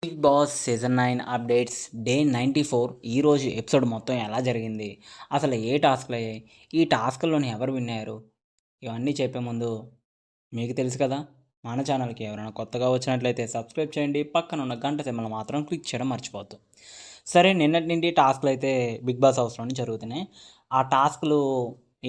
Big Boss season 9 updates day 94 ఈరోజు episode మొత్తం ఎలా జరిగింది, అసలు ఏ టాస్క్లు అయ్యాయి, ఈ టాస్క్లోని ఎవరు విన్ అయ్యారు, ఇవన్నీ చెప్పే ముందు మీకు తెలుసు కదా, మన ఛానల్కి ఎవరైనా కొత్తగా వచ్చినట్లయితే సబ్స్క్రైబ్ చేయండి, పక్కన ఉన్న గంట సింబల్ మాత్రం క్లిక్ చేయడం మర్చిపోవద్దు. సరే, నిన్నటి నుండి టాస్క్లు అయితే బిగ్ బాస్ హౌస్లోనే జరుగుతున్నాయి. ఆ టాస్క్లు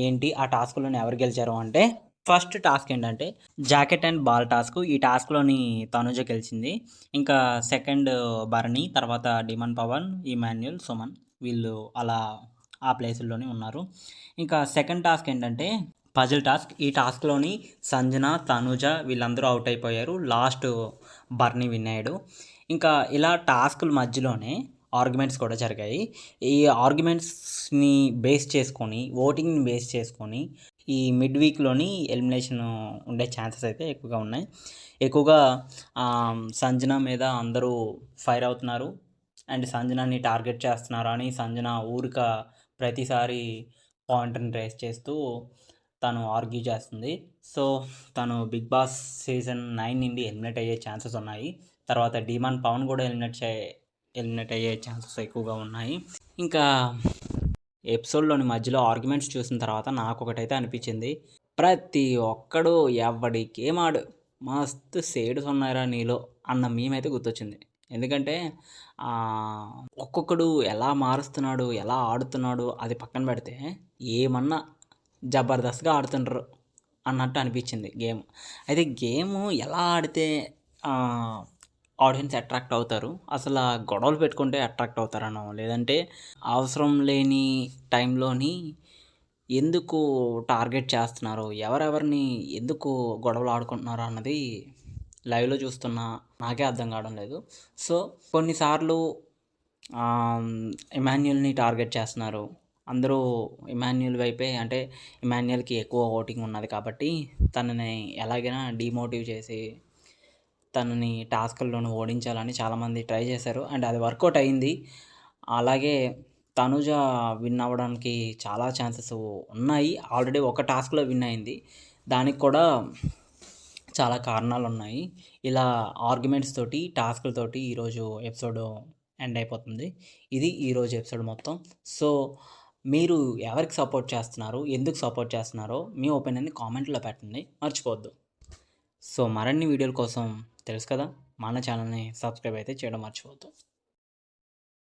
ఏంటి, ఆ టాస్క్లోని ఎవరు గెలిచారు అంటే, ఫస్ట్ టాస్క్ ఏంటంటే జాకెట్ అండ్ బాల్ టాస్క్. ఈ టాస్క్లోని తనుజ గెలిచింది. ఇంకా సెకండ్ భరణి, తర్వాత డిమన్ పవన్, ఇమాన్యుల్, సుమన్, వీళ్ళు అలా ఆ ప్లేసుల్లోనే ఉన్నారు. ఇంకా సెకండ్ టాస్క్ ఏంటంటే పజిల్ టాస్క్. ఈ టాస్క్లోని సంజన, తనుజ వీళ్ళందరూ అవుట్ అయిపోయారు. లాస్ట్ బర్నీ విన్ అయ్యాడు. ఇంకా ఇలా టాస్కుల మధ్యలోనే ఆర్గ్యుమెంట్స్ కూడా జరిగాయి. ఈ ఆర్గ్యుమెంట్స్ని బేస్ చేసుకొని, ఓటింగ్ని బేస్ చేసుకొని ఈ మిడ్ వీక్లోని ఎలిమినేషన్ ఉండే ఛాన్సెస్ అయితే ఎక్కువగా ఉన్నాయి. ఎక్కువగా సంజన మీద అందరూ ఫైర్ అవుతున్నారు అండ్ సంజనాని టార్గెట్ చేస్తున్నారు అని సంజన ఊరిక ప్రతిసారి పాయింట్ని రేస్ చేస్తూ తను ఆర్గ్యూ చేస్తుంది. సో తను బిగ్ బాస్ సీజన్ 9 నుండి ఎలిమినేట్ అయ్యే ఛాన్సెస్ ఉన్నాయి. తర్వాత డిమాన్ పవన్ కూడా ఎలిమినేట్ అయ్యే ఛాన్సెస్ ఎక్కువగా ఉన్నాయి. ఇంకా ఎపిసోడ్లోని మధ్యలో ఆర్గ్యుమెంట్స్ చూసిన తర్వాత నాకు ఒకటైతే అనిపించింది, ప్రతి ఒక్కడు ఎవడికేమాడు మస్తు సేడ్స్ ఉన్నారా నీలో అన్న మేమైతే గుర్తొచ్చింది. ఎందుకంటే ఒక్కొక్కడు ఎలా మారుస్తున్నాడు, ఎలా ఆడుతున్నాడు అది పక్కన పెడితే ఏమన్నా జబర్దస్త్గా ఆడుతుండ్రు అన్నట్టు అనిపించింది గేమ్. అయితే గేమ్ ఎలా ఆడితే ఆడియన్స్ అట్రాక్ట్ అవుతారు, అసలు గొడవలు పెట్టుకుంటే అట్రాక్ట్ అవుతారనో, లేదంటే అవసరం లేని టైంలోని ఎందుకు టార్గెట్ చేస్తున్నారు, ఎవరెవరిని ఎందుకు గొడవలు ఆడుకుంటున్నారు అన్నది లైవ్లో చూస్తున్నా నాకే అర్థం కావడం లేదు. సో కొన్నిసార్లు ఇమాన్యుల్ని టార్గెట్ చేస్తున్నారు. అందరూ ఇమాన్యుల్ వైపే, అంటే ఇమాన్యుల్కి ఎక్కువ ఓటింగ్ ఉన్నది కాబట్టి తనని ఎలాగైనా డిమోటివ్ చేసి తనని టాస్క్ల్లోనూ ఓడించాలని చాలామంది ట్రై చేశారు అండ్ అది వర్కౌట్ అయింది. అలాగే తనుజ విన్ అవ్వడానికి చాలా ఛాన్సెస్ ఉన్నాయి. ఆల్రెడీ ఒక టాస్క్లో విన్ అయింది. దానికి కూడా చాలా కారణాలు ఉన్నాయి. ఇలా ఆర్గ్యుమెంట్స్ తోటి, టాస్క్లతోటి ఈరోజు ఎపిసోడ్ ఎండ్ అయిపోతుంది. ఇది ఈరోజు ఎపిసోడ్ మొత్తం. సో మీరు ఎవరికి సపోర్ట్ చేస్తున్నారు, ఎందుకు సపోర్ట్ చేస్తున్నారో మీ ఒపీనియన్ని కామెంట్లో పెట్టండి, మర్చిపోవద్దు. సో మరిన్ని వీడియోల కోసం తెలుసు కదా, మన ఛానల్ని సబ్స్క్రైబ్ అయితే చేయడం మర్చిపోవద్దు.